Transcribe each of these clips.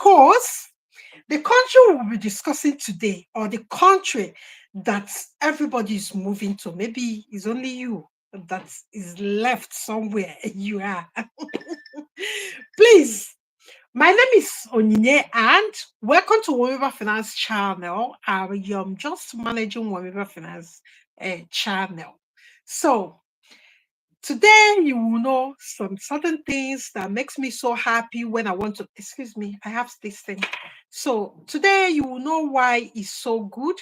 Because the country we'll be discussing today, or the country that everybody is moving to, maybe it's only you that is left somewhere you are. Please, my name is Onyinye, and welcome to Womiba Finance channel. I am just managing Womiba Finance channel. So today you will know some certain things that makes me so happy when I want to. Excuse me, I have this thing. So today you will know why it's so good.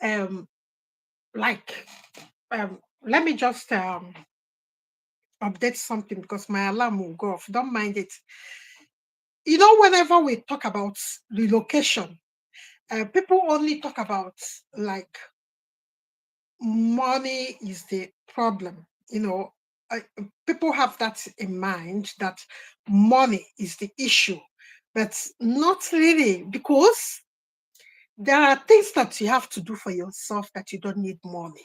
Um, like let me just update something because my alarm will go off. Don't mind it. Whenever we talk about relocation, people only talk about like money is the problem. Uh, People have that in mind that money is the issue, but not really, because there are things that you have to do for yourself that you don't need money.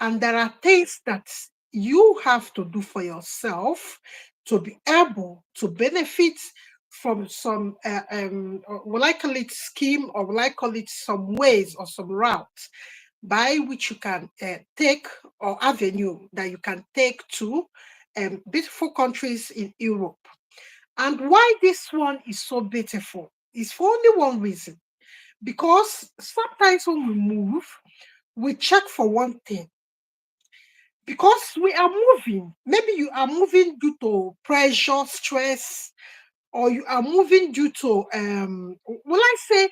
And there are things that you have to do for yourself to be able to benefit from some, will I call it scheme, or will I call it some ways or some routes by which you can take, or avenue that you can take to beautiful countries in Europe. And why this one is so beautiful is for only one reason. Because sometimes when we move, we check for one thing. Because we are moving. Maybe you are moving due to pressure, stress, or you are moving due to, will I say,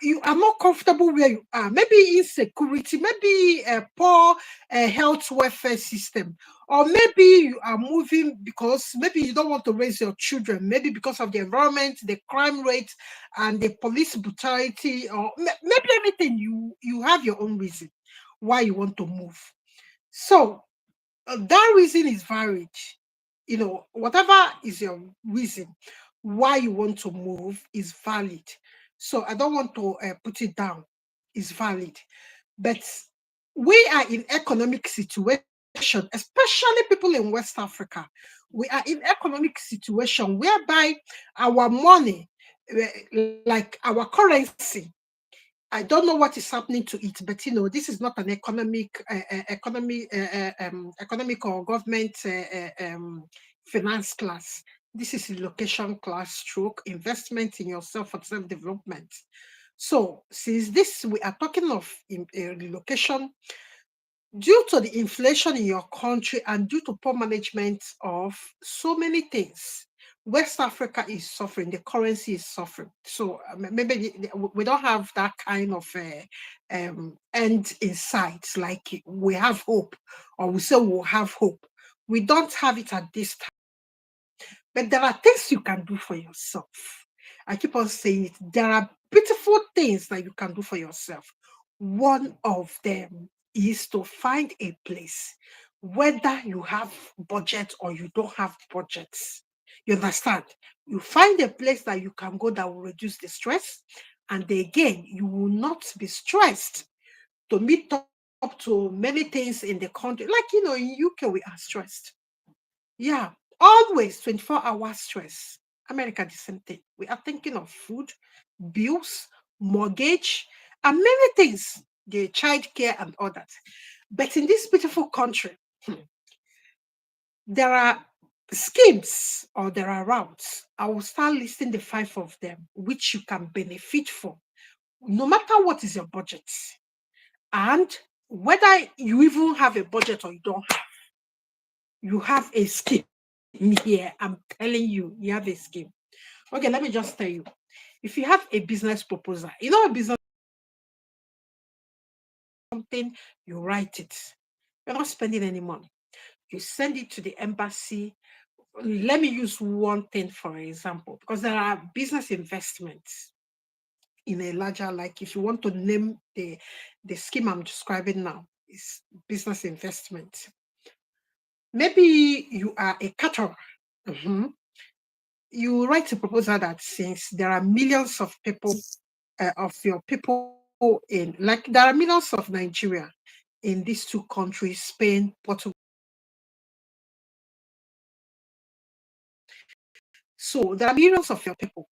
you are not comfortable where you are. Maybe insecurity, maybe a poor health welfare system, or maybe you are moving because maybe you don't want to raise your children, maybe because of the environment, the crime rate, and the police brutality, or maybe anything. You have your own reason why you want to move. So that reason is varied. Whatever is your reason why you want to move is valid. So I don't want to put it down. It's valid. But we are in economic situation, especially people in West Africa. We are in economic situation whereby our money, like our currency, I don't know what is happening to it, but this is not an economic or government finance class. This is a location class, stroke investment in yourself for self-development. So since this we are talking of relocation, due to the inflation in your country and due to poor management of so many things, West Africa is suffering, the currency is suffering. So maybe we don't have that kind of end in sight, like we have hope, or we say we'll have hope. We don't have it at this time. But there are things you can do for yourself. I keep on saying it. There are beautiful things that you can do for yourself. One of them is to find a place, whether you have budget or you don't have budgets. You understand? You find a place that you can go that will reduce the stress. And again, you will not be stressed to meet up to many things in the country. Like, in UK, we are stressed. Yeah, always 24 hour stress. America, the same thing. We are thinking of food, bills, mortgage, and many things, the child care and all that. But in this beautiful country, there are schemes, or there are routes. I will start listing the five of them, which you can benefit from, no matter what is your budget. And whether you even have a budget or you don't have, you have a scheme here. I'm telling you have a scheme. Okay, let me just tell you. If you have a business proposal, a business something, you write it. You're not spending any money. You send it to the embassy. Let me use one thing for example, because there are business investments in a larger, like if you want to name the scheme I'm describing now, is business investment. Maybe you are a caterer. Mhm. You write a proposal that since there are millions of people, of your people in, like there are millions of Nigeria in these two countries, Spain, Portugal. So there are millions of your people.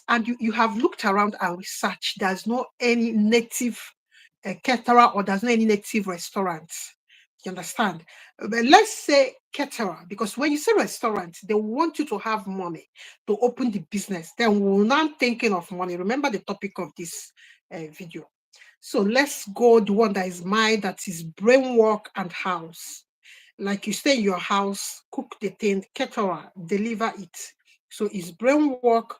and you have looked around and researched, there's no any native caterer, or there's no any native restaurants. You understand? But let's say caterer, because when you say restaurant, they want you to have money to open the business. Then we're not thinking of money. Remember the topic of this video. So let's go the one that is mine, that is brain work and house. Like you stay in your house, cook the thing, caterer, deliver it. So it's brain work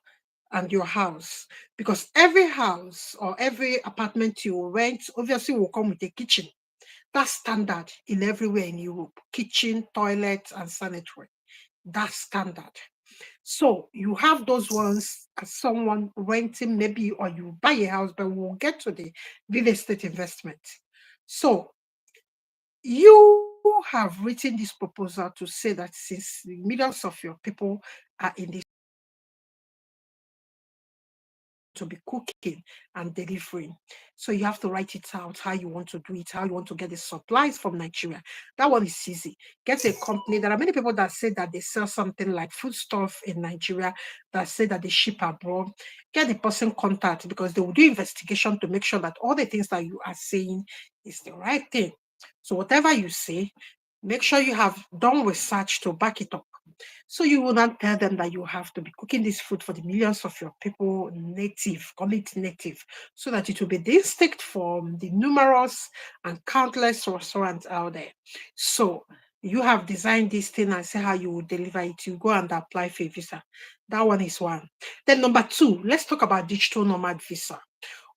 and your house. Because every house or every apartment you rent obviously will come with a kitchen. That's standard in everywhere in Europe. Kitchen, toilet, and sanitary. That's standard. So you have those ones as someone renting, maybe, or you buy a house, but we'll get to the real estate investment. So you have written this proposal to say that since millions of your people are in this to be cooking and delivering. So you have to write it out, how you want to do it, how you want to get the supplies from Nigeria. That one is easy. Get a company. There are many people that say that they sell something like food stuff in Nigeria, that say that they ship abroad. Get the person contact, because they will do investigation to make sure that all the things that you are saying is the right thing. So whatever you say, make sure you have done research to back it up. So you will not tell them that you have to be cooking this food for the millions of your people, native, call it native, so that it will be distinct from the numerous and countless restaurants out there. So you have designed this thing and say how you will deliver it. You go and apply for a visa. That one is one. Then number two, let's talk about digital nomad visa.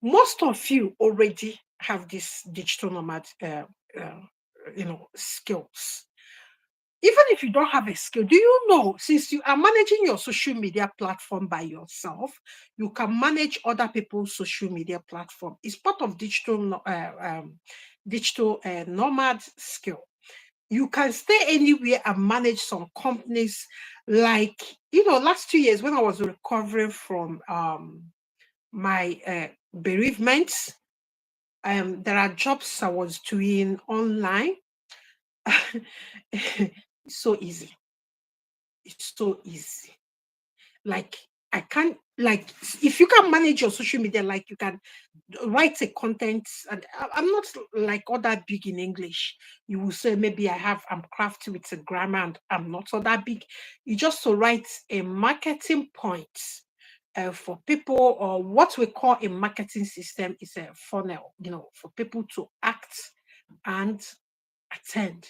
Most of you already have this digital nomad, uh, skills. Even if you don't have a skill, do you know, since you are managing your social media platform by yourself, you can manage other people's social media platform. It's part of digital nomad skill. You can stay anywhere and manage some companies. Like, last 2 years when I was recovering from my bereavement, there are jobs I was doing online. It's so easy. It's so easy. Like, I can't, like, if you can manage your social media, like, you can write a content. And I'm not like all that big in English. You will say maybe I'm crafty with the grammar, and I'm not all that big. You just to write a marketing point for people, or what we call a marketing system is a funnel, for people to act and attend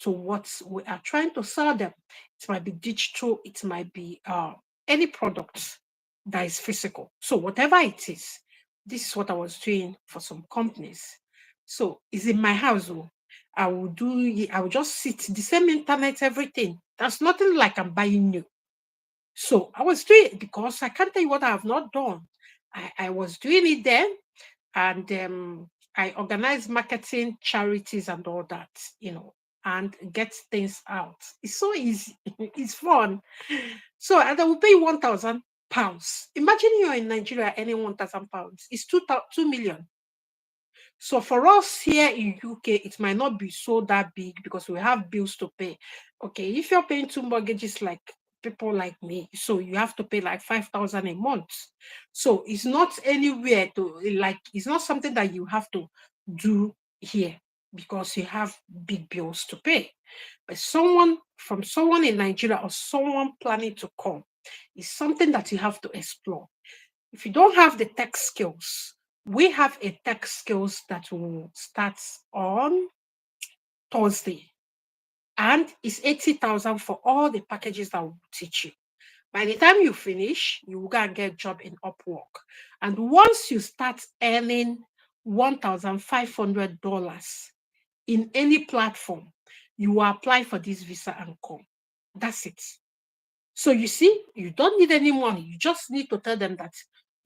to what we are trying to sell them. It might be digital, it might be any product that is physical. So whatever it is, this is what I was doing for some companies. So it's in my house. Oh, I will just sit the same internet, everything. That's nothing like I'm buying new. So I was doing it because I can't tell you what I have not done. I was doing it then, and I organize marketing, charities, and all that, and get things out. It's so easy. It's fun. So, and I will pay £1,000. Imagine you're in Nigeria earning £1,000. It's 2 million. So for us here in UK, it might not be so that big because we have bills to pay. Okay, if you're paying two mortgages like people like me, so you have to pay like 5,000 a month. So it's not anywhere to, like, it's not something that you have to do here because you have big bills to pay. But someone in Nigeria, or someone planning to come, is something that you have to explore. If you don't have the tech skills, we have a tech skills that will start on Thursday, and it's 80,000 for all the packages that will teach you. By the time you finish, you will go and get a job in Upwork. And once you start earning $1,500 in any platform, you will apply for this visa and come. That's it. So you see, you don't need any money. You just need to tell them that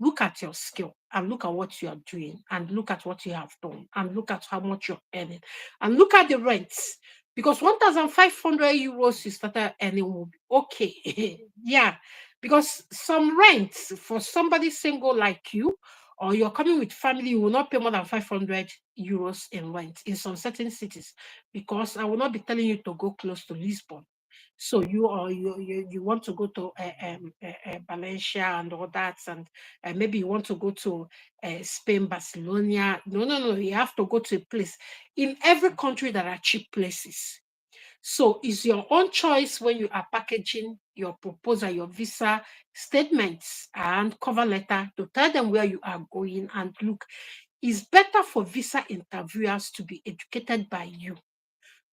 look at your skill and look at what you are doing and look at what you have done and look at how much you're earning and look at the rents. Because 1,500 euros you started earning will be okay. Yeah. Because some rents for somebody single like you, or you're coming with family, you will not pay more than 500 euros in rent in some certain cities. Because I will not be telling you to go close to Lisbon. So you want to go to Valencia and all that, and maybe you want to go to Spain, Barcelona. No. You have to go to a place. In every country, there are cheap places. So it's your own choice when you are packaging your proposal, your visa statements and cover letter to tell them where you are going. And look, it's better for visa interviewers to be educated by you.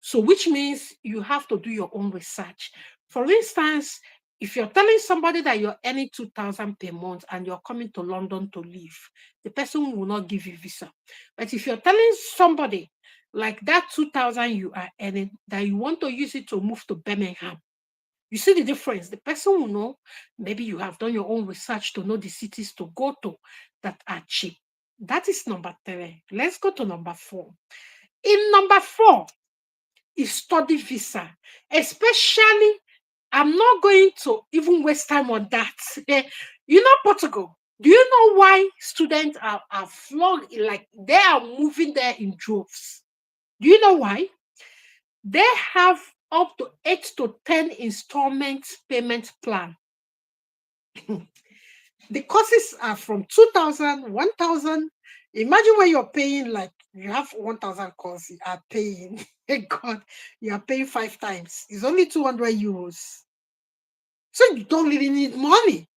So, which means you have to do your own research. For instance, if you're telling somebody that you're earning 2,000 per month and you're coming to London to live, the person will not give you visa. But if you're telling somebody like that 2,000 you are earning, that you want to use it to move to Birmingham, you see the difference. The person will know. Maybe you have done your own research to know the cities to go to that are cheap. That is number three. Let's go to number four. In number four, is study visa, especially. I'm not going to even waste time on that. You know, Portugal. Do you know why students are flogged? Like they are moving there in droves. Do you know why? They have up to 8 to 10 installment payment plan. The courses are from 2,000, 1,000. Imagine when you're paying, like you have 1,000 course, you are paying, God, you are paying 5 times. It's only 200 euros. So you don't really need money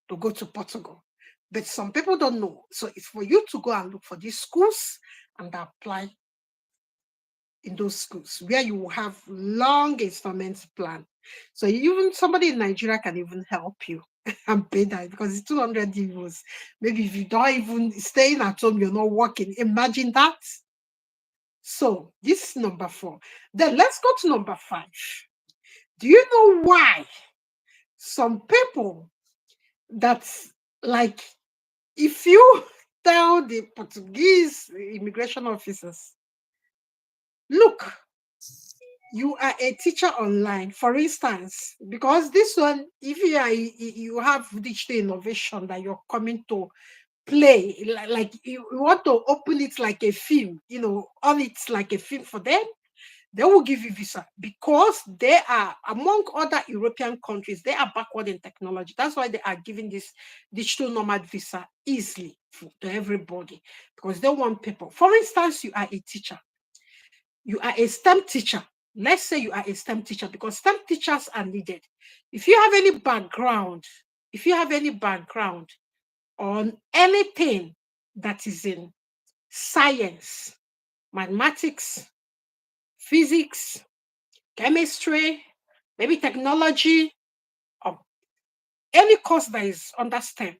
to go to Portugal. But some people don't know. So it's for you to go and look for these schools and apply in those schools where you will have long installments plan. So even somebody in Nigeria can even help you and pay that because it's 200 euros. Maybe if you don't even staying at home, you're not working. Imagine that. So this is number four. Then let's go to number five. Do you know why some people that's like, if you tell the Portuguese immigration officers, look, you are a teacher online, for instance, because this one, if you have digital innovation that you're coming to play, like you want to open it like a film, on it like a film for them, they will give you visa because they are, among other European countries, they are backward in technology. That's why they are giving this digital nomad visa easily to everybody because they want people. For instance, you are a teacher. You are a STEM teacher. Let's say you are a STEM teacher because STEM teachers are needed. If you have any background, on anything that is in science, mathematics, physics, chemistry, maybe technology, or any course that is under STEM,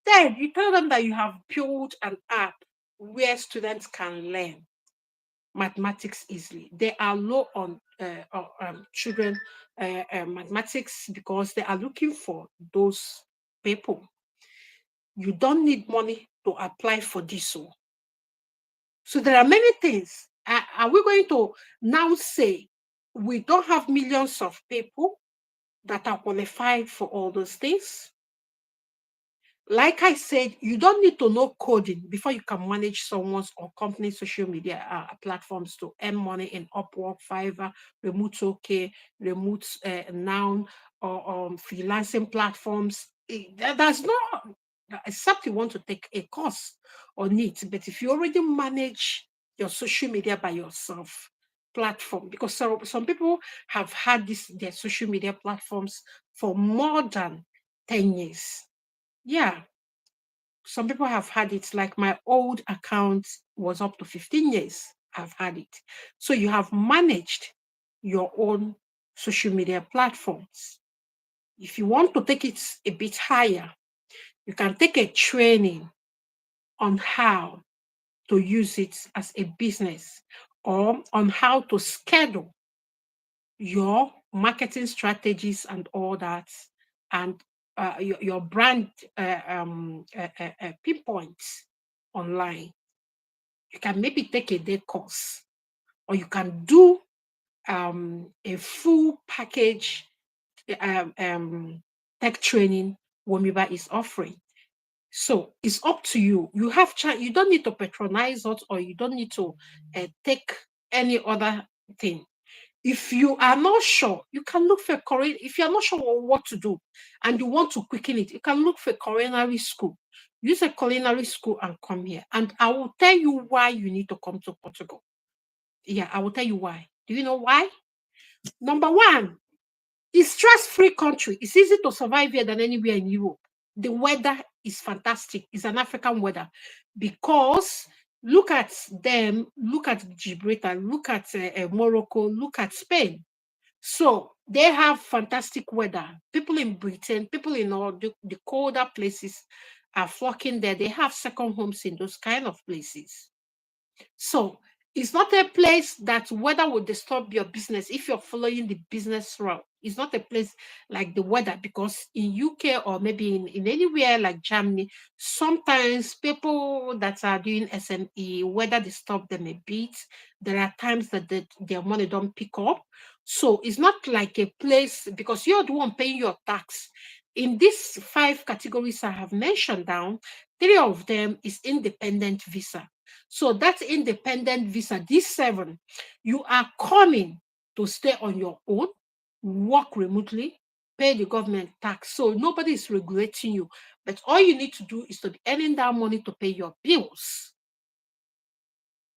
then you tell them that you have built an app where students can learn mathematics easily. They are low on children mathematics because they are looking for those people. You don't need money to apply for this. So there are many things. Are we going to now say we don't have millions of people that are qualified for all those things? Like I said, you don't need to know coding before you can manage someone's or company's social media platforms to earn money in Upwork, Fiverr, Remote OK, Remote Noun, or freelancing platforms. That's not, except you want to take a course on it. But if you already manage your social media by yourself, platform, because some people have had their social media platforms for more than 10 years. Yeah, some people have had it. Like my old account was up to 15 years. I've had it. So you have managed your own social media platforms. If you want to take it a bit higher, you can take a training on how to use it as a business or on how to schedule your marketing strategies and all that, and your brand pinpoints online. You can maybe take a day course, or you can do a full package tech training Womiba is offering. So it's up to you. You have you don't need to patronize us, or you don't need to take any other thing. If you are not sure, you can look for Korean. If you are not sure what to do and you want to quicken it, you can look for culinary school. Use a culinary school and come here. And I will tell you why you need to come to Portugal. Yeah, I will tell you why. Do you know why? Number one, it's stress-free country. It's easy to survive here than anywhere in Europe. The weather is fantastic. It's an African weather because look at them, look at Gibraltar, look at Morocco, look at Spain. So they have fantastic weather. People in Britain, people in all the colder places are flocking there. They have second homes in those kind of places. So it's not a place that weather will disturb your business if you're following the business route. It's not a place like the weather because in UK or maybe in anywhere like Germany, sometimes people that are doing SME, weather disturb them a bit. There are times that their money don't pick up. So it's not like a place because you're the one paying your tax. In these five categories I have mentioned down, three of them is independent visa. So that's independent visa. These seven, you are coming to stay on your own, work remotely, pay the government tax. So nobody is regulating you. But all you need to do is to be earning that money to pay your bills.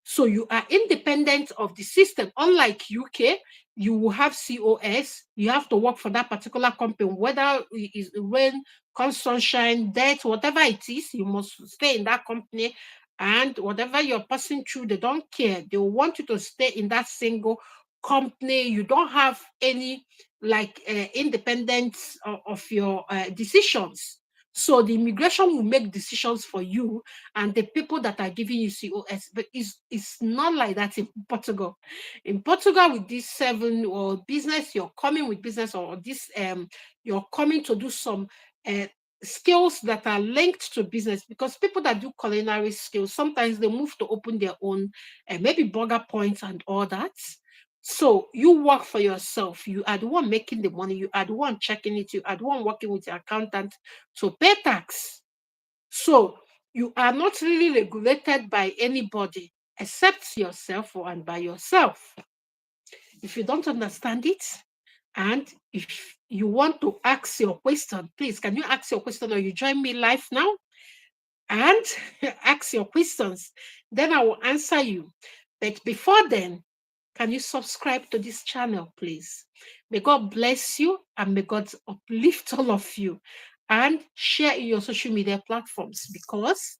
So you are independent of the system. Unlike UK, you will have COS. You have to work for that particular company, whether it's rain, come sunshine, death, whatever it is, you must stay in that company. And whatever you're passing through, they don't care. They want you to stay in that single company. You don't have any like independence of your decisions. So the immigration will make decisions for you and the people that are giving you COS. But it's not like that in Portugal. In Portugal, with this seven or business, you're coming with business or this you're coming to do some skills that are linked to business because people that do culinary skills sometimes they move to open their own maybe burger points and all that. So you work for yourself. You are the one making the money. You are the one checking it. You are the one working with your accountant to pay tax. So you are not really regulated by anybody except yourself or and by yourself. If you don't understand it, and if you want to ask your question, please can you ask your question or you join me live now and ask your questions? Then I will answer you. But before then, can you subscribe to this channel, please? May God bless you and may God uplift all of you and share in your social media platforms because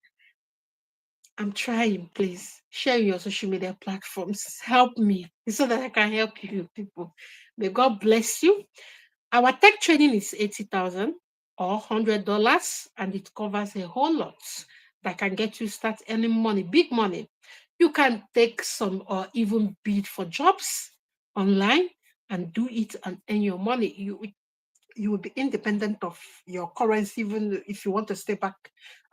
I'm trying, please. Share your social media platforms. Help me so that I can help you people. May God bless you. Our tech training is 80,000 or $100, and it covers a whole lot that can get you start earning money, big money. You can take some or even bid for jobs online and do it and earn your money. You will be independent of your currency, even if you want to stay back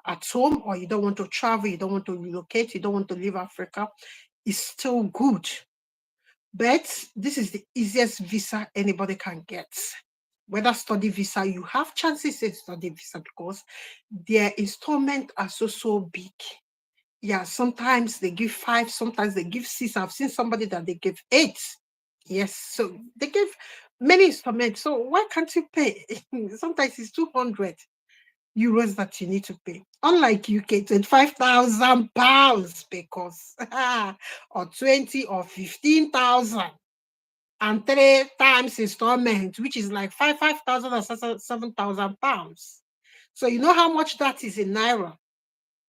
at home or you don't want to travel, you don't want to relocate, you don't want to leave Africa. It's still good. But this is the easiest visa anybody can get. Whether study visa, you have chances in study visa because their installments are so big. Yeah, sometimes they give 5, sometimes they give 6. I've seen somebody that they give 8. Yes, so they give many installments. So why can't you pay? Sometimes it's 200 euros that you need to pay. Unlike UK, 25,000 pounds because or 20 or 15,000 and 3 times installment, which is like 5,000 or 7,000 pounds. So you know how much that is in naira.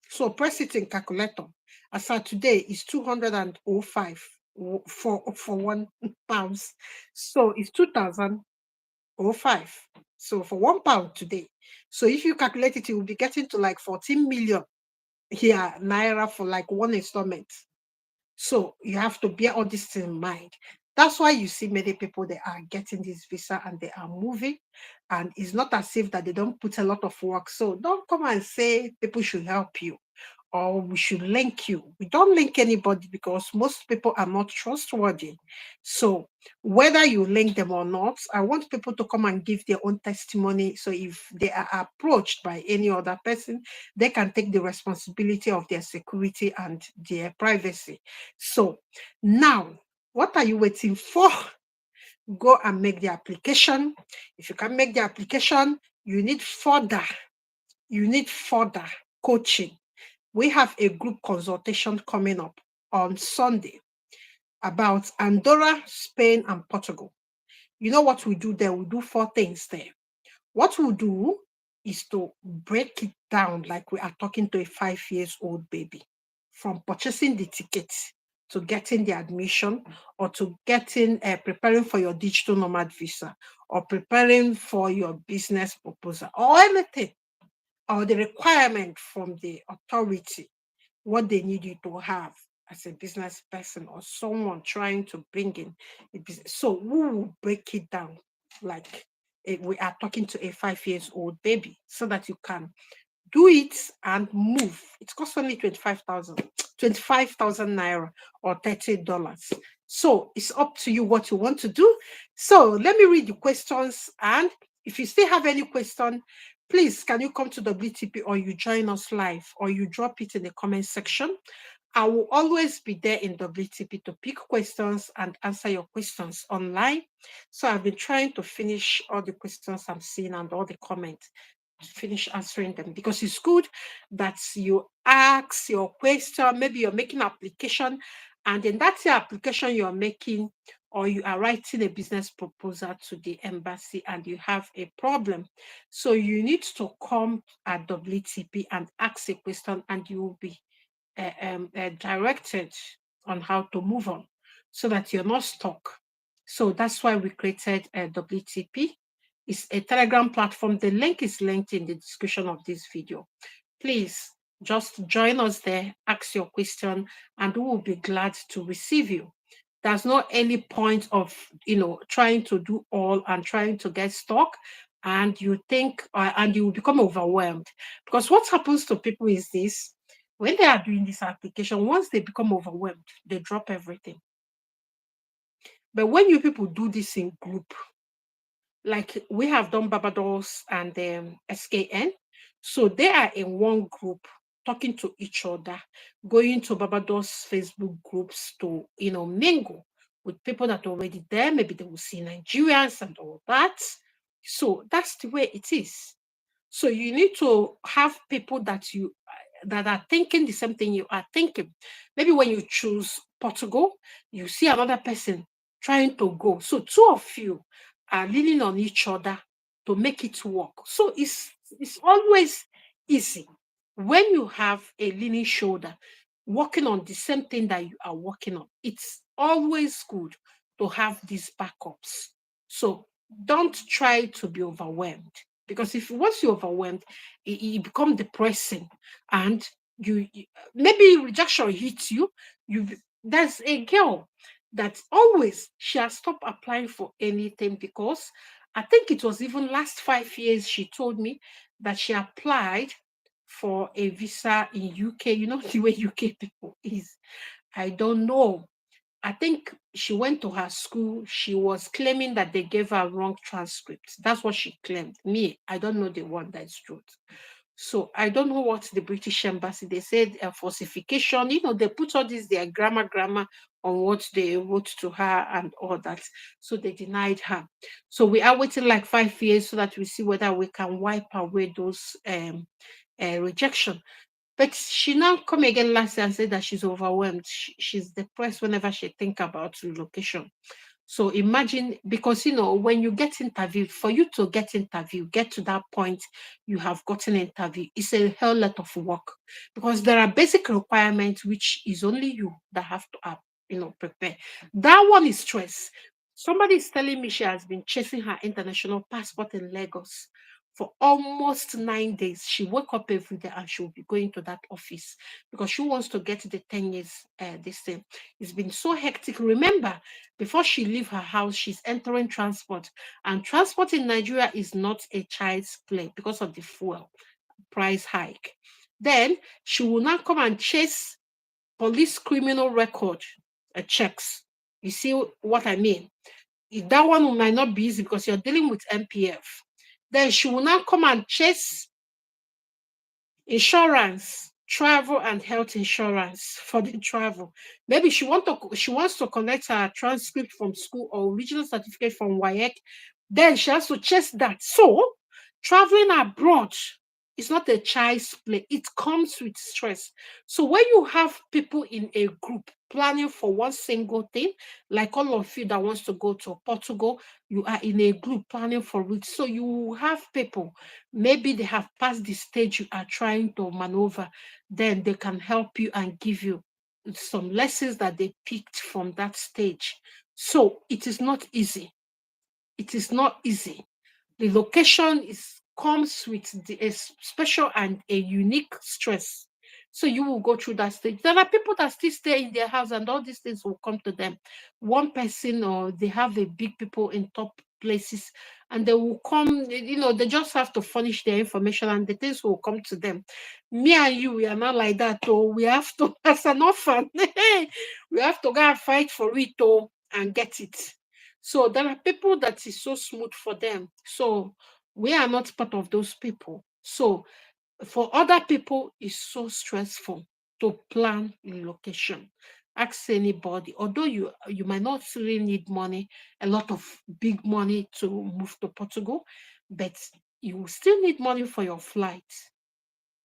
So press it in calculator. As of today, is 205 for £1. So it's 2,005. So for £1 today. So if you calculate it, you will be getting to like 14 million here naira for like one installment. So you have to bear all this in mind. That's why you see many people they are getting this visa and they are moving, and it's not as if that they don't put a lot of work. So don't come and say people should help you or we should link you. We don't link anybody because most people are not trustworthy. So whether you link them or not, I want people to come and give their own testimony. So if they are approached by any other person, they can take the responsibility of their security and their privacy. So now, what are you waiting for? go and make the application. If you can make the application, you need further coaching. We have a group consultation coming up on Sunday about Andorra, Spain, and Portugal. You know what we do there? We do 4 things there. What we'll do is to break it down like we are talking to a 5 years old baby, from purchasing the tickets to getting the admission, or to getting preparing for your digital nomad visa, or preparing for your business proposal, or anything, or the requirement from the authority, what they need you to have as a business person or someone trying to bring in a business. So we will break it down like we are talking to a 5 years old baby, so that you can do it and move. It costs only 25,000 naira or $30. So it's up to you what you want to do. So let me read the questions. And if you still have any question, please, can you come to WTP, or you join us live, or you drop it in the comment section. I will always be there in WTP to pick questions and answer your questions online. So I've been trying to finish all the questions I'm seeing and all the comments, finish answering them, because it's good that you ask your question. Maybe you're making an application, and then that's the application you're making, or you are writing a business proposal to the embassy and you have a problem. So you need to come at WTP and ask a question, and you will be directed on how to move on, so that you're not stuck. So that's why we created a WTP. It's a Telegram platform. The link is linked in the description of this video. Please just join us there, ask your question, and we will be glad to receive you. There's not any point of trying to do all and trying to get stuck, and you think and you will become overwhelmed. Because what happens to people is this: when they are doing this application, once they become overwhelmed, they drop everything. But when you people do this in group, like we have done Barbados and SKN. So they are in one group talking to each other, going to Barbados Facebook groups to, mingle with people that are already there. Maybe they will see Nigerians and all that. So that's the way it is. So you need to have people that are thinking the same thing you are thinking. Maybe when you choose Portugal, you see another person trying to go. So two of you are leaning on each other to make it work. So it's always easy when you have a leaning shoulder working on the same thing that you are working on. It's always good to have these backups. So don't try to be overwhelmed, because if once you're overwhelmed, it becomes depressing, and maybe rejection hits you. You There's a girl that always she has stopped applying for anything, because I think it was even last 5 years she told me that she applied for a visa in UK. You know the way UK people is. I don't know. I think she went to her school. She was claiming that they gave her wrong transcript. That's what she claimed. Me, I don't know the one that's truth. So I don't know what the British embassy, they said falsification. They put all this their grammar on what they wrote to her and all that. So they denied her. So we are waiting like 5 years so that we see whether we can wipe away those rejection. But she now come again last year and said that she's overwhelmed. She's depressed whenever she think about relocation. So imagine, because when you get interviewed, for you to get interviewed, get to that point, you have gotten interview, it's a hell lot of work, because there are basic requirements which is only you that have to prepare. That one is stress. Somebody is telling me she has been chasing her international passport in Lagos for almost 9 days. She woke up every day and she will be going to that office because she wants to get the 10 years this thing. It's been so hectic. Remember, before she leave her house, she's entering transport. And transport in Nigeria is not a child's play because of the fuel price hike. Then she will now come and chase police criminal record checks. You see what I mean? That one might not be easy because you're dealing with MPF. Then she will now come and chase insurance travel and health insurance for the travel. Maybe she wants to collect her transcript from school or original certificate from WAEC. Then she has to chase that. So traveling abroad is not a child's play. It comes with stress. So when you have people in a group planning for one single thing, like all of you that wants to go to Portugal, you are in a group planning for it. So you have people, maybe they have passed the stage you are trying to maneuver, then they can help you and give you some lessons that they picked from that stage. So it is not easy. It is not easy. The location is comes with a special and a unique stress. So you will go through that stage. There are people that still stay in their house and all these things will come to them. One person, or they have a big people in top places, and they will come, they just have to furnish their information and the things will come to them. Me and you, we are not like that. Oh, we have to, as an orphan, we have to go and fight for it, oh, and get it. So there are people that is so smooth for them. So we are not part of those people. So for other people, it's so stressful to plan relocation. Ask anybody, although you might not really need money, a lot of big money to move to Portugal, but you will still need money for your flight.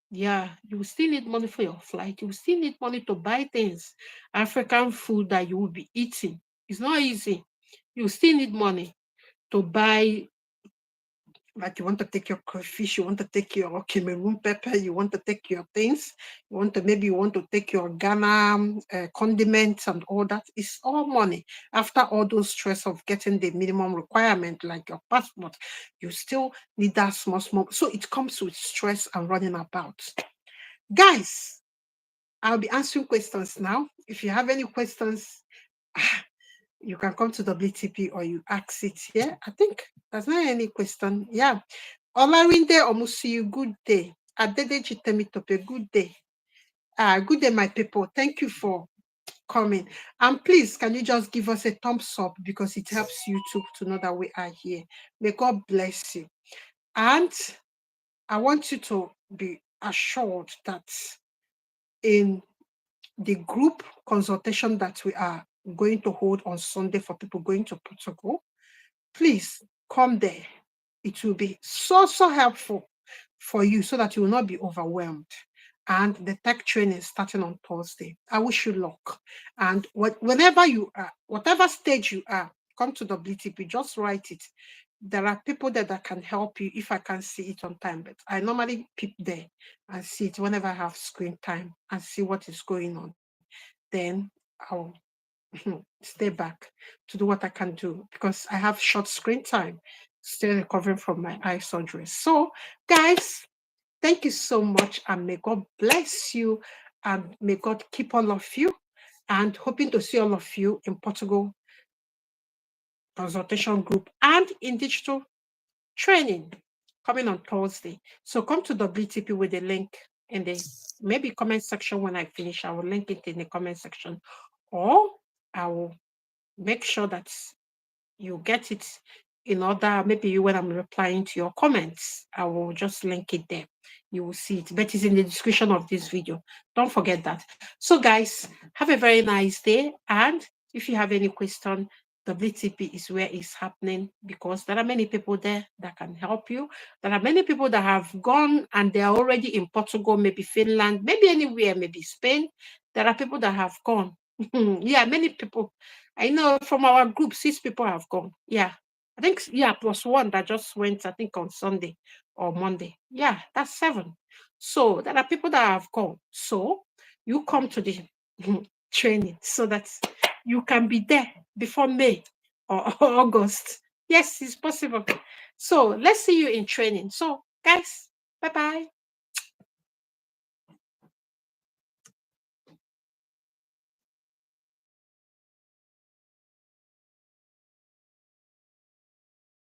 Yeah, you will still need money for your flight. You will still need money to buy things, African food that you will be eating. It's not easy. You still need money to buy, like you want to take your crayfish, you want to take your Cameroon pepper, you want to take your things, maybe you want to take your Ghana condiments and all that. It's all money. After all those stress of getting the minimum requirement, like your passport, you still need that small. So it comes with stress and running about. Guys, I'll be answering questions now. If you have any questions, you can come to WTP or you ask it here. I think there's not any question. Yeah. Olarinde Omusiyu, good day. Adedeji Temitope, good day. Good day, my people. Thank you for coming. And please, can you just give us a thumbs up because it helps YouTube to know that we are here. May God bless you. And I want you to be assured that in the group consultation that we are going to hold on Sunday for people going to Portugal, please come there. It will be so helpful for you so that you will not be overwhelmed. And the tech training is starting on Thursday. I wish you luck. And whenever you are, whatever stage you are, come to WTP, just write it. There are people there that can help you if I can see it on time. But I normally peep there and see it whenever I have screen time and see what is going on. Then I'll stay back to do what I can do because I have short screen time, still recovering from my eye surgery. So, guys, thank you so much, and may God bless you, and may God keep all of you, and hoping to see all of you in Portugal consultation group and in digital training coming on Thursday. So come to WTP with the link in the maybe comment section. When I finish, I will link it in the comment section, or I will make sure that you get it in order. Maybe when I'm replying to your comments, I will just link it there. You will see it, but it's in the description of this video. Don't forget that. So guys, have a very nice day. And if you have any question, WTP is where it's happening because there are many people there that can help you. There are many people that have gone and they are already in Portugal, maybe Finland, maybe anywhere, maybe Spain. There are people that have gone. Yeah, many people. I know from our group, 6 people have gone. Yeah. I think, yeah, plus 1 that just went, I think, on Sunday or Monday. Yeah, that's 7. So there are people that have gone. So you come to the training so that you can be there before May or August. Yes, it's possible. So let's see you in training. So, guys, bye-bye.